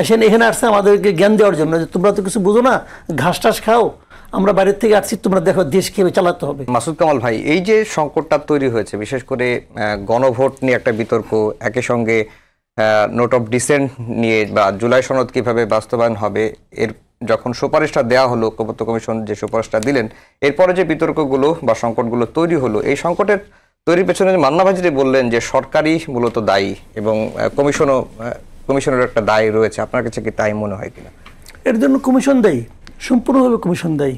আসেন এখানে আসছে আমাদেরকে জ্ঞান দেওয়ার জন্য যে তোমরা তো কিছু বুঝো না, ঘাস টাস খাও, আমরা বাইরের থেকে আসছি, তোমরা দেখো দেশ কিভাবে চালাতে হবে। মাসুদ কামাল ভাই, এই যে সংকটটা তৈরি হয়েছে, বিশেষ করে গণভোট নিয়ে একটা বিতর্ক, একই সঙ্গে নোট অফ ডিসেন্ট নিয়ে বা জুলাই সনদ কিভাবে বাস্তবায়ন হবে, এর যখন সুপারিশটা দেওয়া হলো, ঐক্যমত্য কমিশন যে সুপারিশটা দিলেন, এরপরে যে বিতর্কগুলো বা সংকটগুলো তৈরি হলো, এই সংকটের তৈরির পেছনে মান্না ভাই যেটা বললেন যে সরকারই মূলত দায়ী এবং কমিশনের একটা দায় রয়েছে, আপনার কাছে কি তাই মনে হয় কিনা? এর জন্য কমিশন দায়ী, সম্পূর্ণভাবে কমিশন দায়ী।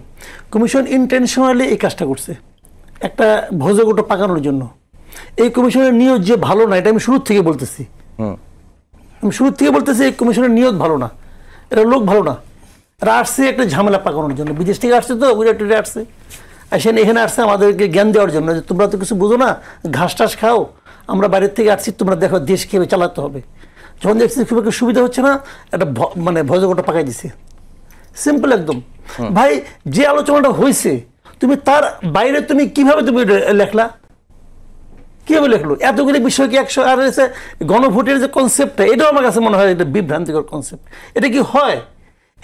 কমিশন ইন্টেনশনালি এই কাজটা করছে একটা ভোজগোটা পাকানোর জন্য। এই কমিশনের নিয়োগ যে ভালো না, এটা আমি শুরুর থেকে বলতেছি। এই কমিশনের নিয়োগ ভালো না, এটা লোক ভালো না, এরা আসছে একটা ঝামেলা পাকানোর জন্য। বিদেশ থেকে আসছে, তো গুজরাটে আসছে, আসেন এখানে আসছে আমাদেরকে জ্ঞান দেওয়ার জন্য যে তোমরা তো কিছু বুঝো না, ঘাস টাস খাও, আমরা বাইরের থেকে আসছি, তোমরা দেখো দেশ কিভাবে চালাতে হবে। যখন দেখছি খুব একটা সুবিধা হচ্ছে না, একটা মানে ভোজগোটা পাকাই দিছে, সিম্পল একদম। ভাই যে আলোচনাটা হয়েছে, তুমি তার বাইরে তুমি কিভাবে তুমি লেখলা, কিভাবে লেখলো? এতগুলি বিষয়কে একশো, আর গণভোটের যে কনসেপ্টটা, এটাও আমার কাছে মনে হয় এটা বিভ্রান্তিকর কনসেপ্ট। এটা কি হয়?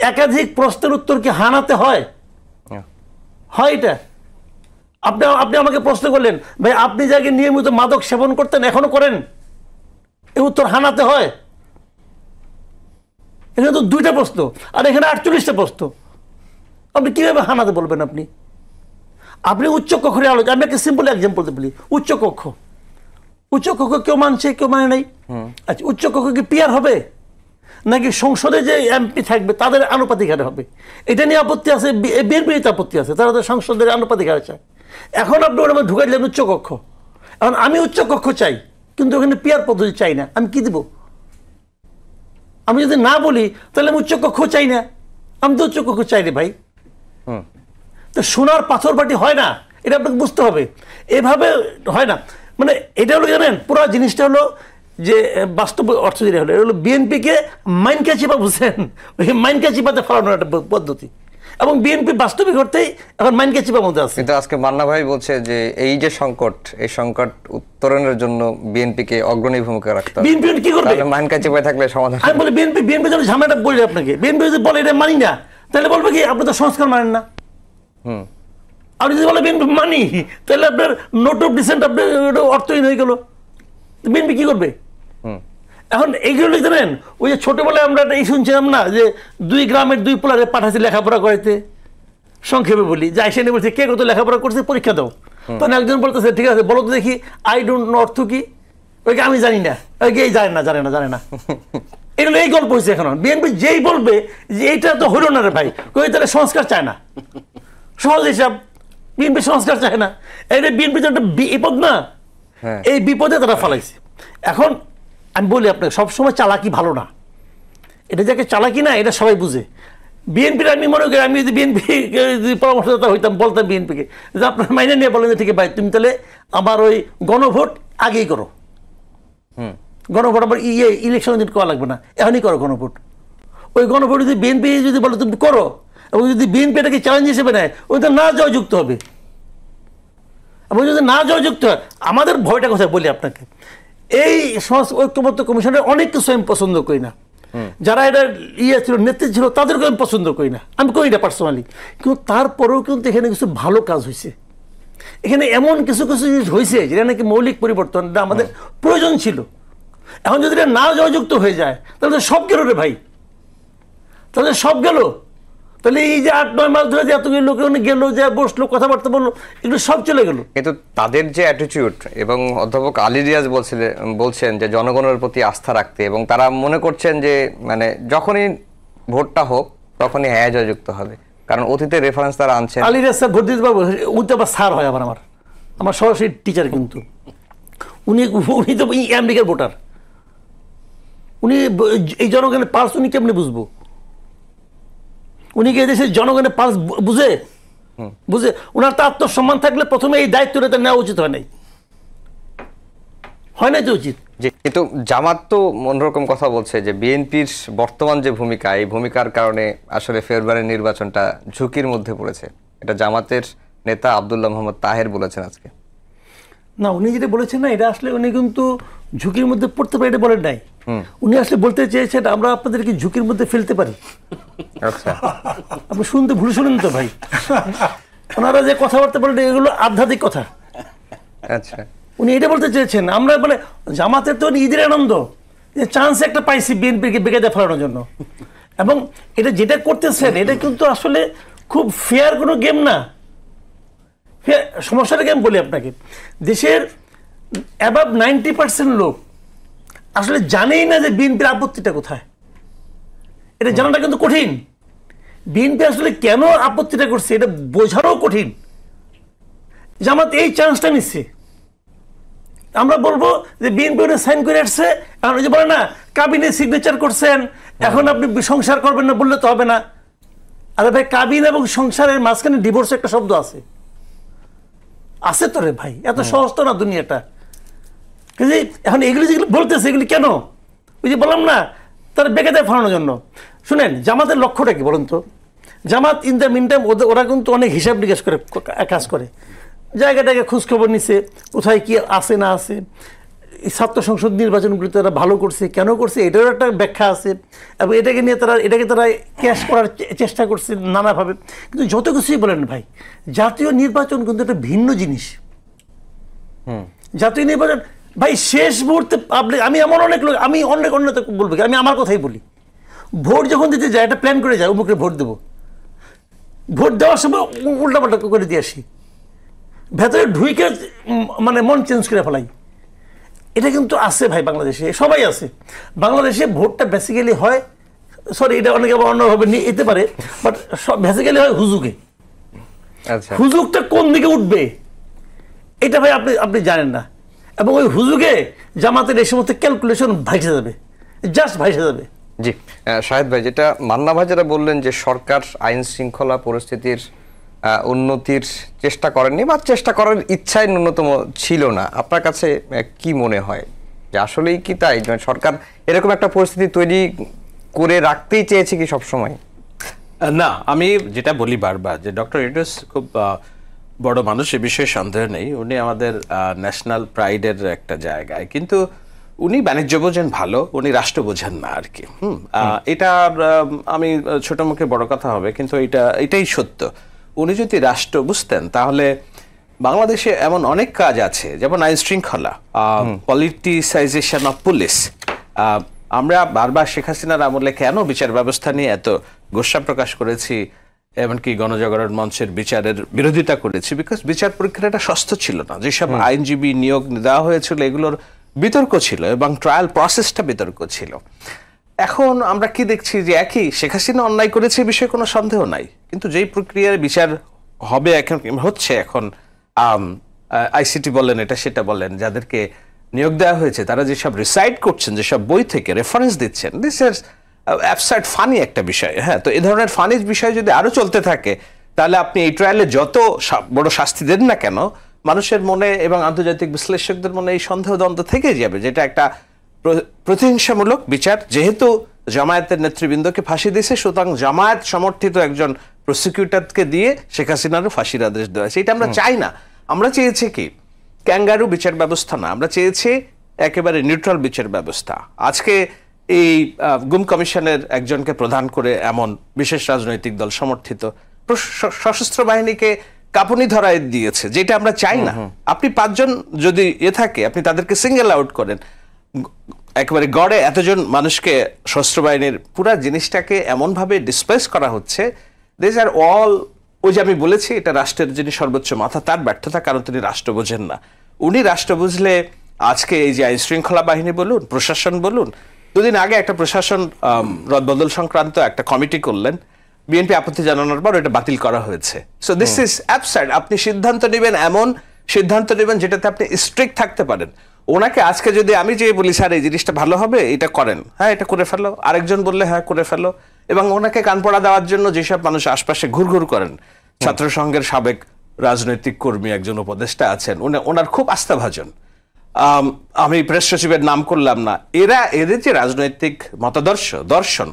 একাধিক প্রশ্নের উত্তর কি হানাতে হয়? হয় এটা? আপনি আমাকে প্রশ্ন করলেন, ভাই আপনি যাকে নিয়মিত মাদক সেবন করতেন, এখনো করেন, এই উত্তর হানাতে হয়? এখানে তো 2টা প্রশ্ন, আর এখানে 48টা প্রশ্ন। আপনি কিভাবে হানাতে বলবেন? আপনি উচ্চ কক্ষের আলোচনা, আমি একটা সিম্পল এক্সাম্পল বলি। উচ্চ কক্ষ কেউ মানছে, কেউ মানে নাই। আচ্ছা, উচ্চ কক্ষ কি পিয়ার হবে, নাকি সংসদে যে এমপি থাকবে তাদের আনুপাতিক হারে হবে? এটা নিয়ে আপত্তি আছে, বিএনপির আপত্তি আছে, তারা তো সংসদের আনুপাতিক হারে চায়। এখন আপনি ওর মধ্যে ঢুকাই দিলেন উচ্চ কক্ষ। এখন আমি উচ্চ কক্ষ চাই, কিন্তু ওখানে পিয়ার পদ্ধতি চাই না, আমি কি দিব? আমি যদি না বলি তাহলে আমি উচ্চ কক্ষ চাই না, আমি তো উচ্চ কক্ষ চাই রে ভাই। তো সোনার পাথর বাটি হয় না, এটা আপনাকে বুঝতে হবে। এভাবে হয় না, মানে এটা হলো, জানেন, পুরো জিনিসটা হলো যে বাস্তব অর্থ যেটা হলো, এটা হলো বিএনপিকে মাইনকা চিপা, বুঝছেন? ওই মাইনকা চিপাতে ফেলানোর একটা পদ্ধতি, এবং বিএনপি বাস্তবিক অর্থেই এখন মাইনকা চিপার মধ্যে আছে। কিন্তু আজকে মান্না ভাই বলছে যে এই যে সংকট, এই সংকট উত্তরণের জন্য বিএনপিকে অগ্রণী ভূমিকা রাখতে হবে। বিএনপি কি করবে? মাইনকা চিপায় থাকলে সমাধান। আমি বলি বিএনপি যেন ঝামেলাটা বলি আপনাকে, বিএনপি যদি বলে এটা মানি না, তাহলে বলবে কি আপনি তো সংস্কার মানেন না। আপনি যদি বলে বিএনপি মানি, তাহলে আপনার নোট অফ ডিসেন্ট আপনার অর্থহীন হয়ে গেল। বিএনপি কি করবে? এখন এইগুলো জানেন, ওই যে ছোটবেলায় আমরা এই শুনছিলাম না, যে 2 গ্রামের 2 পোলারে পাঠাচ্ছে লেখাপড়া করাইতে, সংক্ষেপে বলি, যে আইসে বলছে কে কত লেখাপড়া করছে পরীক্ষা দাও। তখন একজন বলতেছে ঠিক আছে বলো তো দেখি, আই ডোন্ট নো অর্থ কি? ওইকে আমি জানি না, ওইকে এই জানে না। এগুলো এই গল্প হয়েছে। এখন বিএনপি যেই বলবে যে এইটা তো হলো না রে ভাই, ওই তাহলে সংস্কার চায় না, সহজ হিসাব, বিএনপি সংস্কার চায় না। এটা বিএনপি একটা বিপদ না, এই বিপদে তারা ফেলাইছে। এখন আমি বলি আপনাকে, সবসময় চালাকি ভালো না, এটা যাকে চালাকি না এটা সবাই বুঝে। বিএনপির আমি মনে করি, আমি যদি বিএনপি পরামর্শদাতা হইতাম, বলতাম বিএনপিকে যে আপনার মাইনে নিয়ে বলেন যে ঠিক আছে ভাই, তুমি তাহলে আমার ওই গণভোট আগেই করো, গণভোট আবার ইলেকশন দিন করা লাগবে না, এখনই করো গণভোট। ওই গণভোট যদি বিএনপি যদি বলে তুমি করো, এবং যদি বিএনপি এটাকে চ্যালেঞ্জ হিসেবে নেয়, ওই তো না জয়যুক্ত হবে। এবং যদি না জয়যুক্ত হয়, আমাদের ভয়টা কোথায় বলি আপনাকে, এই ঐক্যমত্য কমিশনের অনেক কিছু আমি পছন্দ করি না, যারা এটা ছিল নেতৃত্ব ছিল তাদেরকে আমি পছন্দ করি না, আমি করি না পার্সোনালি। কিন্তু তারপরেও কিন্তু এখানে কিছু ভালো কাজ হয়েছে, এখানে এমন কিছু জিনিস হয়েছে যেটা নাকি মৌলিক পরিবর্তন আমাদের প্রয়োজন ছিল। এখন যদি এটা না জয়যুক্ত হয়ে যায়, তাহলে তো সব গেল রে ভাই, তাহলে সব গেল। তাহলে এই যে 8-9 মাস ধরে যে এতগুলো লোক গেল, যে বসলো, কথাবার্তা বললো, এগুলো সব চলে গেল। কিন্তু তাদের যে অ্যাটিটিউড, এবং অধ্যাপক আলী রিয়াজ বলছেন যে জনগণের প্রতি আস্থা রাখতে, এবং তারা মনে করছেন যে মানে যখনই ভোটটা হোক তখনই হ্যাঁ জয়যুক্ত হবে, কারণ অতীতের রেফারেন্স তারা আনছেন। আলী রিয়াজ স্যার ভোট দিতে পারবো, উনি তো আবার স্যার হয়, আমার সরাসরি টিচার, কিন্তু উনি তো আমেরিকার ভোটার, উনি এই জনগণের পালস উনি কেমনি বুঝবো? উনি কি দেশের জনগণের পালস বুঝে? ওনার তো আত্মসম্মান থাকলে প্রথমে এই দায়িত্বটা নেওয়া উচিত হয় নাই তো উচিত। কিন্তু জামাত তো অন্যরকম কথা বলছে যে বিএনপির বর্তমান যে ভূমিকা, এই ভূমিকার কারণে আসলে ফেব্রুয়ারির নির্বাচনটা ঝুঁকির মধ্যে পড়েছে, এটা জামাতের নেতা আব্দুল্লাহ মোহাম্মদ তাহের বলেছেন আজকে। না, উনি যেটা বলেছেন না, এটা আসলে উনি কিন্তু ঝুঁকির মধ্যে পড়তে পারে এটা বলেন নাই। উনি আসলে বলতে চেয়েছেন আমরা আপনাদেরকে ঝুঁকির মধ্যে ফেলতে পারি। আচ্ছা, আপনি শুনতে ভুল শুনেন তো ভাই। ওনারা যে কথাবার্তা বলেন এগুলো আধ্যাত্মিক কথা। আচ্ছা, উনি এটা বলতে চেয়েছেন আমরা মানে জামাতের তো ঈদের আনন্দ, যে চান্স একটা পাইছি বিএনপিকে বেকায়দা ফেলানোর জন্য। এবং এটা যেটা করতেছেন এটা কিন্তু আসলে খুব ফেয়ার কোনো গেম না। সমস্যাটা কি আমি বলি আপনাকে, দেশের অ্যাবাভ 90% লোক আসলে জানেই না যে বিএনপির আপত্তিটা কোথায়। এটা জানাটা কিন্তু কঠিন। বিএনপি আসলে কেন আপত্তিটা করছে এটা বোঝারও কঠিন। জামাত এই চান্সটা নিচ্ছে। আমরা বলবো যে বিএনপি সাইন করে আসছে, এখন ওই যে বলে না কাবিনে সিগনেচার করছেন, এখন আপনি সংসার করবেন না বললে তো হবে না। আরে ভাই, কাবিন এবং সংসারের মাঝখানে ডিভোর্স একটা শব্দ আছে তো রে ভাই, এত সহজ তো না দুনিয়াটা। এখন এগুলি যেগুলো বলতেছে এগুলি কেন, ওই যে বললাম না তারা বেকায়দায় ফেলানোর জন্য। শুনেন, জামাতের লক্ষ্যটা কি বলুন তো? জামাত ইন দ্য মিন টাইম ওরা কিন্তু অনেক হিসাব নিকাশ করে কাজ করে, জায়গাটাকে খোঁজখবর নিছে কোথায় কি আছে না আছে। এই ছাত্র সংসদ নির্বাচনগুলি তারা ভালো করছে, কেন করছে এটারও একটা ব্যাখ্যা আছে। এবং এটাকে তারা ক্যাশ করার চেষ্টা করছে নানাভাবে। কিন্তু যত কিছুই বলেন ভাই, জাতীয় নির্বাচন কিন্তু একটা ভিন্ন জিনিস। জাতীয় নির্বাচন ভাই শেষ মুহূর্তে আমি এমন অনেক লোক, আমি অনেক বলবো, আমি আমার কথাই বলি, ভোট যখন দিতে যায় একটা প্ল্যান করে যায় অমুকে ভোট দেবো, ভোট দেওয়ার সময় উল্টাপাল্টা করে দিয়ে আসি, ভেতরে ঢুইকে মানে মন চেঞ্জ করে ফেলাই। এটা কিন্তু আছে ভাই, বাংলাদেশে সবাই আছে। বাংলাদেশে ভোটটা বেসিক্যালি হয়, সরি এটা অনেকে আবার অন্যভাবে নিতে পারে, বাট বেসিক্যালি হয় হুজুগে। হুজুগটা কোন দিকে উঠবে এটা ভাই আপনি জানেন না। এবং ওই হুজুগে জামাতের এই সমস্ত ক্যালকুলেশন ভাইসে যাবে, জাস্ট ভাইসে যাবে। জি শাহেদ ভাই, যেটা মান্না ভাই যারা বললেন যে সরকার আইন শৃঙ্খলা পরিস্থিতির উন্নতির চেষ্টা করেননি বা চেষ্টা করার ইচ্ছাই ন্যূনতম ছিল না, আপনার কাছে কি মনে হয় যে আসলেই কি তাই সরকার এরকম একটা পরিস্থিতি তৈরি করে রাখতেই চেয়েছে কি সবসময়? না, আমি যেটা বলি বারবার যে ডক্টর ইউনূস খুব বড় মানুষ, এ বিষয়ে সন্দেহ নেই। উনি আমাদের ন্যাশনাল প্রাইডের একটা জায়গায়, কিন্তু উনি বাণিজ্য বোঝেন ভালো, উনি রাষ্ট্র বোঝেন না আর কি। এটা আমি ছোট মুখে বড় কথা হবে, কিন্তু এটাই সত্য। উনি যদি রাষ্ট্র বুঝতেন তাহলে বাংলাদেশে এমন অনেক কাজ আছে, যেমন আইন শৃঙ্খলা, পলিটিসাইজেশন অফ পুলিশ। আমরা বারবার শেখ হাসিনার আমলে কেন বিচার ব্যবস্থা নিয়ে এত গোস্বা প্রকাশ করেছি, এমনকি গণজাগরণ মঞ্চের বিচারের বিরোধিতা করেছি, বিকজ বিচার প্রক্রিয়াটা সস্তা ছিল না। যেসব আইনজীবী নিয়োগ দেওয়া হয়েছিল এগুলোর বিতর্ক ছিল এবং ট্রায়াল প্রসেসটা বিতর্ক ছিল। এখন আমরা কি দেখছি যে একই শেখ হাসিনা অন্যায় করেছে, বিষয়ে কোনো সন্দেহ নাই, কিন্তু যেই প্রক্রিয়ার বিচার হবে এখন হচ্ছে, এখন আইসিটি বলেন এটা সেটা বলেন, যাদেরকে নিয়োগ দেওয়া হয়েছে তারা যেসব রিসাইট করছেন, যেসব বই থেকে রেফারেন্স দিচ্ছেন, দিস ইজ অ্যাবসার্ড ফানি একটা বিষয়। হ্যাঁ, তো এই ধরনের ফানি বিষয় যদি আরো চলতে থাকে তাহলে আপনি এই ট্রায়ালে যত বড় শাস্তি দেন না কেন, মানুষের মনে এবং আন্তর্জাতিক বিশ্লেষকদের মনে এই সন্দেহ দ্বন্দ্ব থেকে যাবে, যেটা একটা প্রতিহিংসামূলক বিচার। যেহেতু জামায়াতের নেতৃবৃন্দকে ফাঁসি দিয়েছে, সুতরাং জামায়াত সমর্থিত একজন প্রসিকিউটরকে দিয়ে শেখ হাসিনারও ফাঁসির আদেশ দেওয়া হয়েছে। এটা আমরা চাই না। আমরা চেয়েছি কি ক্যাঙ্গারু বিচার ব্যবস্থা না, আমরা চেয়েছি একেবারে নিউট্রাল বিচার ব্যবস্থা। আজকে এই গুম কমিশনের একজনকে প্রধান করে এমন বিশেষ রাজনৈতিক দল সমর্থিত সশস্ত্র বাহিনীকে কাঁপুনি ধরায় দিয়েছে, যেটা আমরা চাই না। আপনি 5 জন যদি থাকে, আপনি তাদেরকে সিঙ্গেল আউট করেন, একেবারে গড়ে এতজন মানুষকে সশস্ত্র বাহিনীর পুরা জিনিসটাকে এমনভাবে ডিসপ্লেস করা হচ্ছে। দিস আর অল, ওই যে আমি বলেছি এটা রাষ্ট্রের যিনি সর্বোচ্চ মাথা তার ব্যর্থতা, কারণ তিনি রাষ্ট্র বোঝেন না। উনি রাষ্ট্র বুঝলে আজকে এই যে আইন শৃঙ্খলা বাহিনী বলুন, প্রশাসন বলুন, 2 দিন আগে একটা প্রশাসন রদবদল সংক্রান্ত একটা কমিটি করলেন, বিএনপি আপত্তি জানানোর পর এটা বাতিল করা হয়েছে। So this is absurd. আপনি সিদ্ধান্ত নেবেন, এমন সিদ্ধান্ত নেবেন যেটাতে আপনি স্ট্রিক্ট থাকতে পারেন। ওনাকে আজকে যদি আমি যে বলি স্যার এই জিনিসটা ভালো হবে, এটা করেন, হ্যাঁ এটা করে ফেলো, আরেকজন বললে হ্যাঁ করে ফেলো, এবং ওনাকে কানপড়া দেওয়ার জন্য যেসব মানুষ আশপাশে ঘুরঘুর করেন, ছাত্র সংঘের সাবেক রাজনৈতিক কর্মী একজন উপদেষ্টা আছেন, ওনার খুব আস্থাভাজন, আমি প্রেস সচিবের নাম করলাম না, এদের যে রাজনৈতিক দর্শন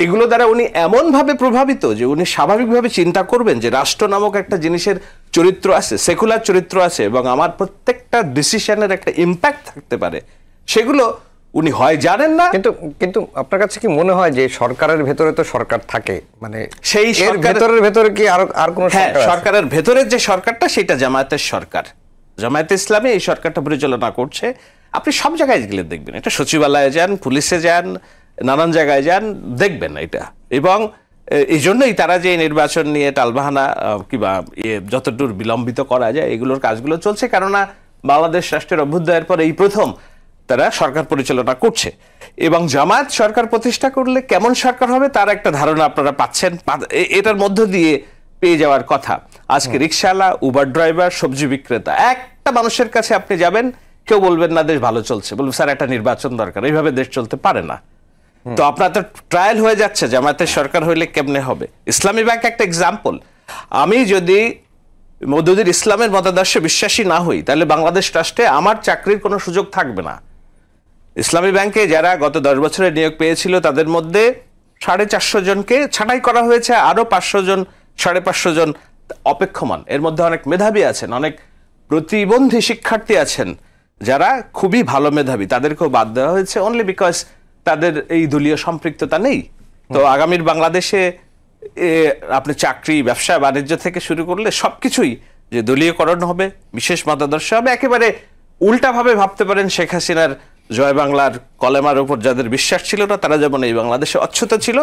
এগুলো দ্বারা উনি এমন ভাবে প্রভাবিত যে উনি স্বাভাবিকভাবে চিন্তা করবেন যে রাষ্ট্র নামক একটা জিনিসের চরিত্র আছে, সেকুলার চরিত্র আছে, এবং আমার প্রত্যেকটা ডিসিশনের একটা ইম্প্যাক্ট থাকতে পারে, সেগুলো উনি হয় জানেন না। কিন্তু আপনার কাছে কি মনে হয় যে সরকারের ভেতরে তো সরকার থাকে, মানে সেই সরকারের ভেতরে কি আর কোন সরকার আছে? সরকারের ভেতরের যে সরকারটা সেটা জামায়াতের সরকার, জামায়াতে ইসলামী এই সরকারটা পরিচালনা করছে। আপনি সব জায়গায় গেলে দেখবেন এটা, সচিবালয়ে যান, পুলিশে যান, নানান জায়গায় যান, দেখবেন এটা। এবং এই জন্যই তারা যে নির্বাচন নিয়ে টালবাহানা কিংবা যতদূর বিলম্বিত করা যায় এগুলোর কাজগুলো চলছে, কেননা বাংলাদেশ রাষ্ট্রের অভ্যুদয়ের পর এই প্রথম তারা সরকার পরিচালনা করছে। এবং জামায়াত সরকার প্রতিষ্ঠা করলে কেমন সরকার হবে তার একটা ধারণা আপনারা পাচ্ছেন, এটার মধ্য দিয়ে পেয়ে যাওয়ার কথা। আজকে রিকশাওয়ালা, উবার ড্রাইভার, সবজি বিক্রেতা, একটা মানুষের কাছে আপনি যাবেন, কেউ বলবেন না দেশ ভালো চলছে, বলবেন স্যার একটা নির্বাচন দরকার, এইভাবে দেশ চলতে পারে না। তো আপনার তো ট্রায়াল হয়ে যাচ্ছে, জামায়াতের সরকার হইলে কেমনে হবে। ইসলামী ব্যাংক একটা এক্সাম্পল। আমি যদি মওদুদীর ইসলামের মতাদর্শে বিশ্বাসী না হই তাহলে বাংলাদেশ রাষ্ট্রে আমার চাকরির কোনো সুযোগ থাকবে না। ইসলামী ব্যাংকে যারা গত 10 বছরে নিয়োগ পেয়েছিল তাদের মধ্যে 450 জনকে ছাঁটাই করা হয়েছে, আরো 500 জন 550 জন অপেক্ষমান। এর মধ্যে অনেক মেধাবী আছেন, অনেক প্রতিবন্ধী শিক্ষার্থী আছেন যারা খুবই ভালো মেধাবী, তাদেরকেও বাদ দেওয়া হয়েছে অনলি বিকজ তাদের এই দলীয় সম্পৃক্ততা নেই। তো আগামীর বাংলাদেশে আপনি চাকরি, ব্যবসা বাণিজ্য থেকে শুরু করলে সবকিছুই যে দলীয়করণ হবে, বিশেষ মতাদর্শ হবে, একেবারে উল্টাভাবে ভাবতে পারেন শেখ হাসিনার জয় বাংলার কলেমার উপর যাদের বিশ্বাস ছিল না তারা যেমন এই বাংলাদেশে অচ্ছুত ছিল,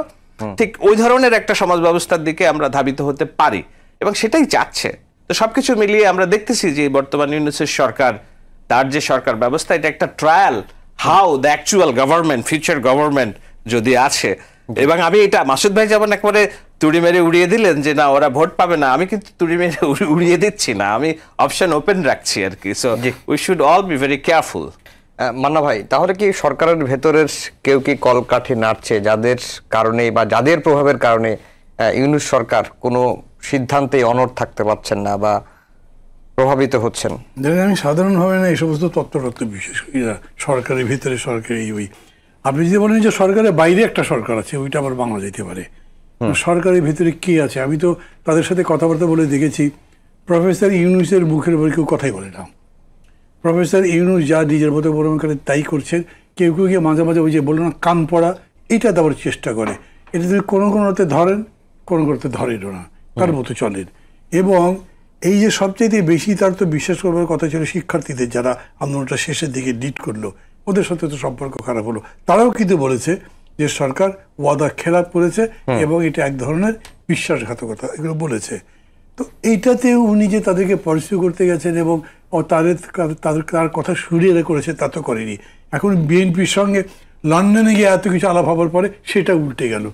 ঠিক ওই ধরনের একটা সমাজ ব্যবস্থার দিকে আমরা ধাবিত হতে পারি, এবং সেটাই চাচ্ছে। তো সবকিছু মিলিয়ে আমরা দেখতেছি যে বর্তমান ইউনূসের সরকার, তার যে সরকার ব্যবস্থা, এটা একটা trial how the actual government, future government যদি আছে। এবং আমি এটা, মাসুদ ভাই যেমন একবারে তুড়ি মেরে উড়িয়ে দিলেন যে না ওরা ভোট পাবে না, আমি কিন্তু তুড়ি মেরে উড়িয়ে দিচ্ছি না, আমি অপশন ওপেন রাখছি আর কি। So we should all be very careful. Manna ভাই, তাহলে কি সরকারের ভেতরের কেউ কি কলকাঠি নাড়ছে যাদের কারণে বা যাদের প্রভাবের কারণে ইউনূস সরকার কোনো সিদ্ধান্তে অনড় থাকতে পারছেন না বা প্রভাবিত হচ্ছেন? দেখেন, আমি সাধারণভাবে না এই সমস্ত তত্ত্ব বিশেষ করি না, সরকারের ভিতরে সরকারি ওই। আপনি যদি বলেন যে সরকারের বাইরে একটা সরকার আছে, ওইটা আবার বাংলা যেতে পারে। সরকারের ভিতরে কে আছে? আমি তো তাদের সাথে কথাবার্তা বলে দেখেছি, প্রফেসর ইউনূসের মুখের উপর কেউ কথাই বলে না। প্রফেসর ইউনূস যা নিজের মতো বড় করে তাই করছেন। কেউ কেউ গিয়ে মাঝে মাঝে ওই যে বললো না কান পড়া, এটা দেওয়ার চেষ্টা করে। এটা যদি কোনো কোনোতে ধরেন, কোনো কোনোতে ধরেনও না, তার মতো চলেন। এবং এই যে সবচেয়ে বেশি তার তো বিশ্বাস করবার কথা ছিল শিক্ষার্থীদের, যারা আন্দোলনটা শেষের দিকে লিড করলো, ওদের সাথে তো সম্পর্ক খারাপ হলো। তারাও কিন্তু বলেছে যে সরকার ওয়াদা খেলাপ করেছে এবং এটা এক ধরনের বিশ্বাসঘাতকতা, এগুলো বলেছে। তো এইটাতে উনি যে তাদেরকে পরিচয় করতে গেছেন এবং তার কথা সুরিয়ে করেছে তা তো করেনি। এখন বিএনপির সঙ্গে লন্ডনে গিয়ে এত কিছু আলাপ হবার পরে সেটা উল্টে গেল।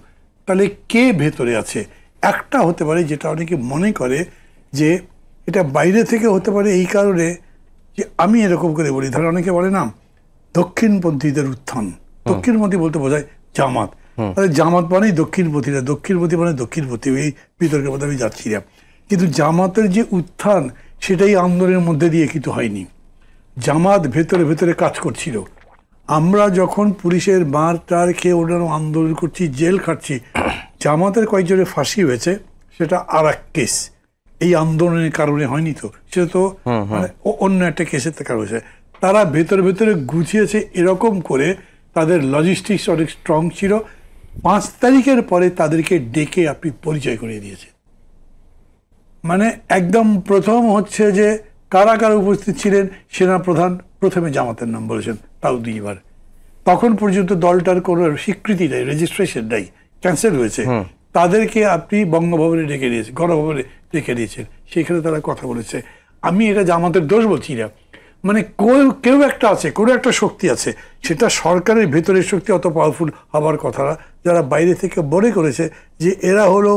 তাহলে কে ভেতরে আছে? একটা হতে পারে, যেটা অনেকে মনে করে যে এটা বাইরে থেকে হতে পারে, এই কারণে যে আমি এরকম করে বলি, ধর অনেকে বলে না দক্ষিণপন্থীদের উত্থান। দক্ষিণপন্থী বলতে বোঝায় জামাত, জামাত মানেই দক্ষিণপন্থীরা, দক্ষিণপন্থী মানে দক্ষিণপন্থী, এই বিতর্কের মধ্যে আমি যাচ্ছি না। কিন্তু জামাতের যে উত্থান সেটাই আন্দোলনের মধ্যে দিয়ে কিন্তু হয়নি। জামাত ভেতরে ভেতরে কাজ করছিল। আমরা যখন পুলিশের মার টার খেয়ে অন্যান্য আন্দোলন করছি, জেল খাটছি, জামাতের কয়েকজনের ফাঁসি হয়েছে, সেটা আর এক কেস, এই আন্দোলনের কারণে হয়নি। তো সেটা তো মানে অন্য একটা কেসের কারণে হয়েছে। তারা ভেতরে ভেতরে গুছিয়েছে এরকম করে, তাদের লজিস্টিক্স অনেক স্ট্রং ছিল। 5 তারিখের পরে তাদেরকে ডেকে আপনি পরিচয় করিয়ে দিয়েছে। মানে একদম প্রথম হচ্ছে যে কারা কারা উপস্থিত ছিলেন, সেনাপ্রধান প্রথমে জামাতের নাম বলেছেন, তাও 2 বার। তখন পর্যন্ত দলটার কোনো স্বীকৃতি নেই, রেজিস্ট্রেশন নেই, ক্যান্সেল হয়েছে। তাদেরকে আপনি বঙ্গভবনে ডেকে দিয়েছেন, গণভবনে ডেকে দিয়েছেন, সেখানে তারা কথা বলেছে। আমি এটা জামাতের দোষ বলছি না, মানে কেউ একটা আছে, কোনো একটা শক্তি আছে, সেটা সরকারের ভেতরের শক্তি অত পাওয়ারফুল হবার কথা না। যারা বাইরে থেকে মনে করেছে যে এরা হলো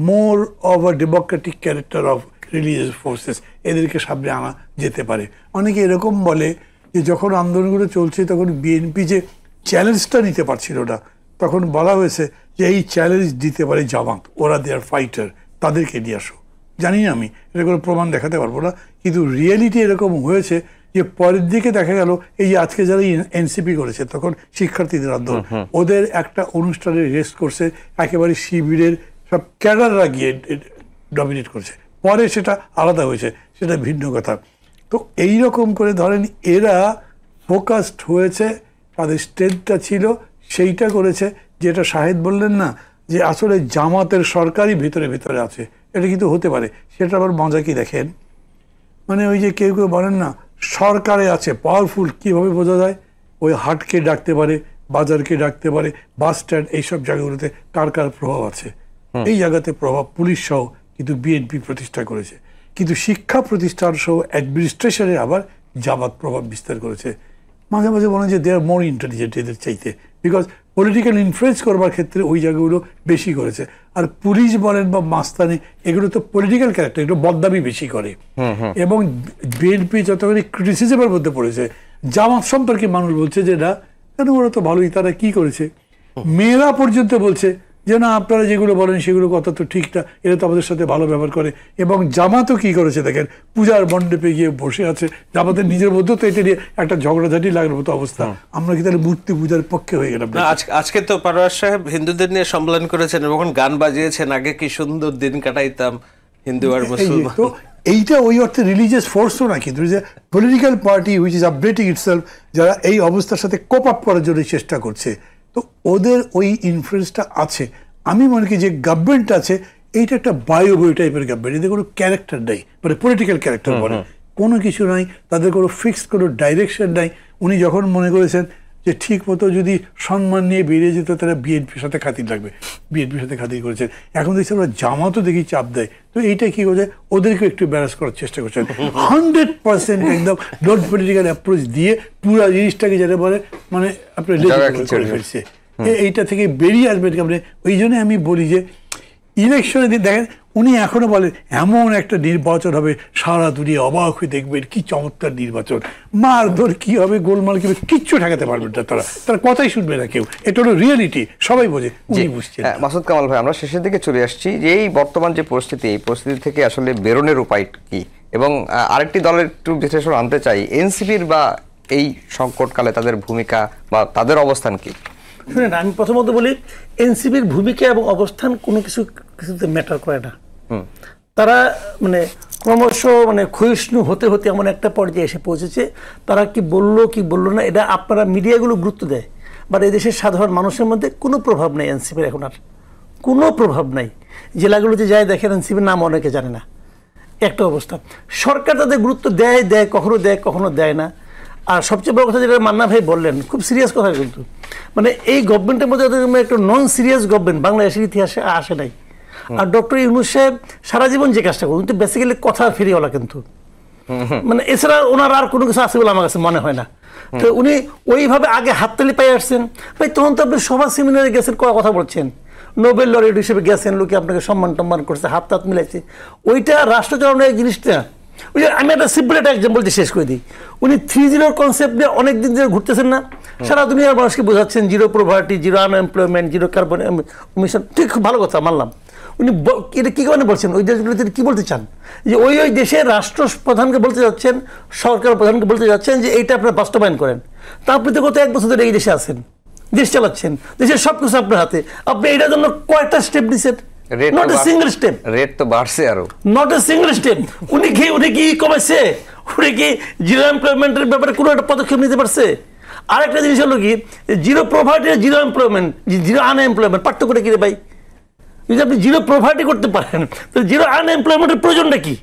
more of a Democratic character of religious forces, এদেরকে সামনে আনা যেতে পারে। অনেকে এরকম বলে যে যখন আন্দোলনগুলো চলছে তখন বিএনপি যে চ্যালেঞ্জটা নিতে পারছিল না, তখন বলা হয়েছে যে এই চ্যালেঞ্জ দিতে পারে জামাত, ওরা দেয়ার ফাইটার, তাদেরকে নিয়ে আসো। জানি না, আমি এটা কোনো প্রমাণ দেখাতে পারবো না, কিন্তু রিয়েলিটি এরকম হয়েছে যে পরের দিকে দেখা গেল এই যে আজকে যারা এনসিপি করেছে তখন শিক্ষার্থীদের আন্দোলন, ওদের একটা অনুষ্ঠানে রেস্ট করছে, একেবারে শিবিরের সব ক্যাডাররা গিয়ে ডমিনেট করছে, পরে সেটা আলাদা হয়েছে, সেটা ভিন্ন কথা। তো এই রকম করে ধরেন এরা ফোকাসড হয়েছে, তাদের স্ট্রেংথটা ছিল সেইটা করেছে। যেটা শাহেদ বললেন না যে আসলে জামাতের সরকারই ভিতরে ভিতরে আছে, এটা কিন্তু হতে পারে। সেটা আবার মজা কি দেখেন, মানে ওই যে কেউ কেউ বলেন না সরকারে আছে, পাওয়ারফুল কিভাবে বোঝা যায়? ওই হাটকে ডাকতে পারে, বাজারকে ডাকতে পারে, বাস স্ট্যান্ড, এইসব জায়গাগুলোতে কার কার প্রভাব আছে। এই জায়গাতে প্রভাব পুলিশ সহ কিন্তু বিএনপি প্রতিষ্ঠা করেছে, কিন্তু শিক্ষা প্রতিষ্ঠান সহ অ্যাডমিনিস্ট্রেশনে আবার জামাত প্রভাব বিস্তার করেছে। মাঝে মাঝে মনে হয় যে দে আর মোর ইন্টেলিজেন্ট এদের চাইতে, বিকজ পলিটিক্যাল ইনফ্লুয়েন্স করবার ক্ষেত্রে ওই জায়গাগুলো বেশি করেছে। আর পুলিশ বলেন বা মাস্তানি, এগুলো তো পলিটিক্যাল ক্যারেক্টার, এগুলো বদনামি বেশি করে। এবং বিএনপি যতখানি ক্রিটিসিজমের মধ্যে পড়েছে, জামাত সম্পর্কে মানুষ বলছে যে না কেন ওরা তো ভালোই, তারা কি করেছে। মেয়েরা পর্যন্ত বলছে যে না আপনারা যেগুলো বলেন সেগুলো কথা তো ঠিক না, এরা তো আমাদের সাথে ভালো ব্যবহার করে। এবং জামাতও কি করেছে দেখেন, পূজার মণ্ডপে গিয়ে বসে আছে, জামাতের নিজের মধ্যেও তো এটা নিয়ে একটা ঝগড়াঝাটি লাগার মতো অবস্থা। আমরা কি তাহলে মূর্তি পূজার পক্ষে হয়ে গেলাম? আজকে তো পারওয়ার সাহেব হিন্দুদের নিয়ে সম্মেলন করেছেন এবং গান বাজিয়েছেন, আগে কি সুন্দর দিন কাটাইতাম হিন্দু আর মুসলমান। তো এইটা ওই অর্থে রিলিজিয়াস ফোর্সও না, কিন্তু political party which is updating itself, যারা এই অবস্থার সাথে কোপ আপ করার জন্য চেষ্টা করছে, তো ওদের ওই ইনফ্লুয়েন্সটা আছে। আমি মনে করি যে গভর্নমেন্ট আছে এইটা একটা বায়োবই টাইপের গভর্নমেন্ট, এদের কোনো ক্যারেক্টার নাই, মানে পলিটিক্যাল ক্যারেক্টার বলে কোনো কিছু নাই, তাদের কোনো ফিক্সড কোনো ডাইরেকশন নাই। উনি যখন মনে করেছেন যে ঠিক মতো যদি সম্মান নিয়ে বেরিয়ে যেত তারা বিএনপির সাথে খাতির লাগবে, বিএনপির সাথে খাতির করেছেন। এখন দেখছি আমরা জামাতও দেখি চাপ দেয়, তো এইটা কি করছে, ওদেরকে একটু ব্যালেন্স করার চেষ্টা করছেন। 100% একদম নন পলিটিক্যাল অ্যাপ্রোচ দিয়ে পুরো জিনিসটাকে যেটা বলে মানে আপনার করে ফেলছে। এইটা থেকে বেরিয়ে আসবেন কেমন? ওই জন্য আমি বলি যে ইলেকশনে দিন দেখেন উনি এখনো বলেন এমন একটা নির্বাচন হবে সারা দুনিয়া অবাক হয়ে দেখবেন, কি চমৎকার নির্বাচন, মারধর কি হবে, গোলমাল কি হবে, কিচ্ছু ঠেকাতে পারবেন না তারা কথাই শুনবে না কেউ। এটা হলো রিয়েলিটি, সবাই বোঝে, উনি বুঝছেন। মাসুদ কামাল ভাই, আমরা শেষের দিকে চলে আসছি যে এই বর্তমান যে পরিস্থিতি, এই পরিস্থিতি থেকে আসলে বেরোনের উপায় কি? এবং আরেকটি দলের একটু বিশ্লেষণ আনতে চাই, এনসিপির বা এই সংকটকালে তাদের ভূমিকা বা তাদের অবস্থান কি? শুনেন, আমি প্রথমত বলি এনসিপির ভূমিকা এবং অবস্থান কোনো কিছুতে ম্যাটার করে না। তারা মানে ক্রমশ মানে ক্ষয়িষ্ণু হতে হতে এমন একটা পর্যায়ে এসে পৌঁছেছে, তারা কি বললো না এটা আপনারা মিডিয়াগুলো গুরুত্ব দেয়, বাট এই দেশের সাধারণ মানুষের মধ্যে কোনো প্রভাব নেই এনসিপির, এখন আর কোনো প্রভাব নাই। জেলাগুলোতে যায় দেখেন এনসিপির নাম অনেকে জানে না, একটা অবস্থা। সরকার তাদের গুরুত্ব দেয় কখনো দেয় না। আর সবচেয়ে বড় কথা যেটা মান্না ভাই বললেন, খুব সিরিয়াস কথা, কিন্তু মানে এই গভর্নমেন্টের মধ্যে একটা নন সিরিয়াস গভর্নমেন্ট বাংলাদেশের ইতিহাসে আসে নাই। আর ডক্টর ইউনূস সাহেব সারা জীবন যে কাজটা করুন, কিন্তু বেসিক্যালি কথা ফেরিওয়ালা, কিন্তু মানে এছাড়া ওনার আর কোনো কিছু আছে বলে আমার কাছে মনে হয় না। তো উনি ওইভাবে আগে হাততালি পাই আসছেন, ভাই তখন তো আপনি সভা সেমিনারে গেছেন, কথা বলছেন, নোবেল লরেট হিসেবে গেছেন, লোকে আপনাকে সম্মান টম্মান করছে, হাত মিলাইছে, ওইটা রাষ্ট্র চালানোর জিনিসটা। ওই যে আমি একটা সিম্পল একটা এক্সাম্পল দিয়ে শেষ করে দিই, উনি 3-0 কনসেপ্ট নিয়ে অনেকদিন ধরে ঘুরতেছেন না, সারা দুনিয়ার মানুষকে বোঝাচ্ছেন zero poverty, zero unemployment, zero carbon emission, ঠিক খুব ভালো কথা মানলাম। উনি এটা কী কারণে বলছেন, ওই দেশগুলোতে কী বলতে চান, যে ওই দেশের রাষ্ট্রপ্রধানকে বলতে যাচ্ছেন, সরকার প্রধানকে বলতে যাচ্ছেন যে এইটা আপনারা বাস্তবায়ন করেন। তা আপনি তো গত 1 বছর ধরে এই দেশে আছেন, দেশ চালাচ্ছেন, দেশের সব কিছু আপনার হাতে, আপনি এটার জন্য কয়েকটা স্টেপ দিচ্ছেন, not a single step, rate তো বাড়ছে আরো, নট এ সিঙ্গেল স্টেপ। উনি কি কমাইছে, উনি কি জিরো এমপ্লয়মেন্টের ব্যাপারে কোনো একটা পদক্ষেপ নিতে পারছে? আরেকটা জিনিস হলো কি, zero poverty, zero employment, zero unemployment, পার্থক্যটা কি রে ভাই? যদি আপনি জিরো প্রভার্টি করতে পারেন, তো জিরো আনএমপ্লয়মেন্টের প্রয়োজনটা কি?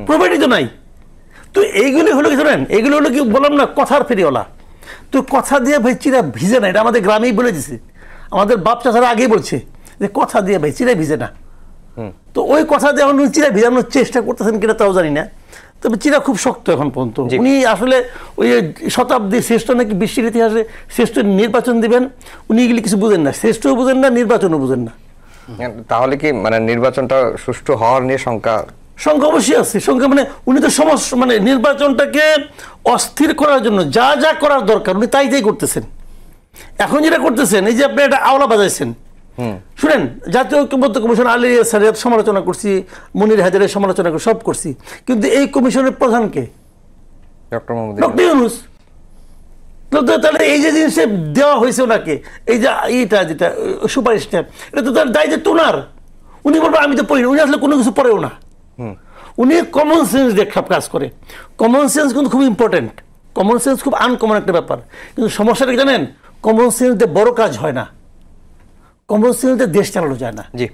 প্রভার্টি তো নাই। তো এইগুলি হলো কি ধরেন, এইগুলো হলো কি বললাম না, কথার ফেরিওয়ালা। তো কথা দিয়ে ভাই চিরা ভিজে না, এটা আমাদের গ্রামেই বলে দিছে, আমাদের বাপ চাচারা আগেই বলছে যে কথা দিয়ে ভাই চিরা ভিজে না। তো ওই কথা দিয়ে এখন চিরা ভিজানোর চেষ্টা করতেছেন কিনা তাও জানি না, তবে চিরা খুব শক্ত এখন পর্যন্ত। উনি আসলে ওই শতাব্দীর শ্রেষ্ঠ নাকি বিশ্বের ইতিহাসে শ্রেষ্ঠ নির্বাচন দিবেন, উনি এগুলি কিছু বুঝেন না, শ্রেষ্ঠও বুঝেন না, নির্বাচনও বুঝেন না। তাহলে কি মানে নির্বাচনটা সুষ্ঠু হওয়ার নিয়ে শঙ্কা অবশ্যই আছে, শঙ্কা মানে উনি তো মানে নির্বাচনটাকে অস্থির করার জন্য যা করার দরকার উনি তাই করতেছেন। এখন যেটা করতেছেন, এই যে আপনি একটা আওলা বাজাইছেন, শুনেন, জাতীয় ঐক্যবদ্ধ কমিশন আলী সারিয়াত সমালোচনা করছি, মুনির হাজারের সমালোচনা করছি, সব করছি, কিন্তু এই কমিশনের প্রধানকে ডক্টর মোহাম্মদ ডক্টর ইউনূস। তাহলে এই যে জিনিসটা দেওয়া হয়েছে ওনাকে, এই যে এইটা যেটা সুপারিশটা, এটা তো তার দায়িত্ব তো ওনার। উনি বলবেন আমি তো পড়ি না, উনি আসলে কোনো কিছু পড়েও না। উনি কমন সেন্স দিয়ে সব কাজ করে। কমন সেন্স কিন্তু খুব ইম্পর্টেন্ট, কমন সেন্স খুব আনকমন একটা ব্যাপার। কিন্তু সমস্যাটা কি জানেন, কমন সেন্স দিয়ে বড় কাজ হয় না, কমন সেন্স দিয়ে দেশ চালানো যায় না। জি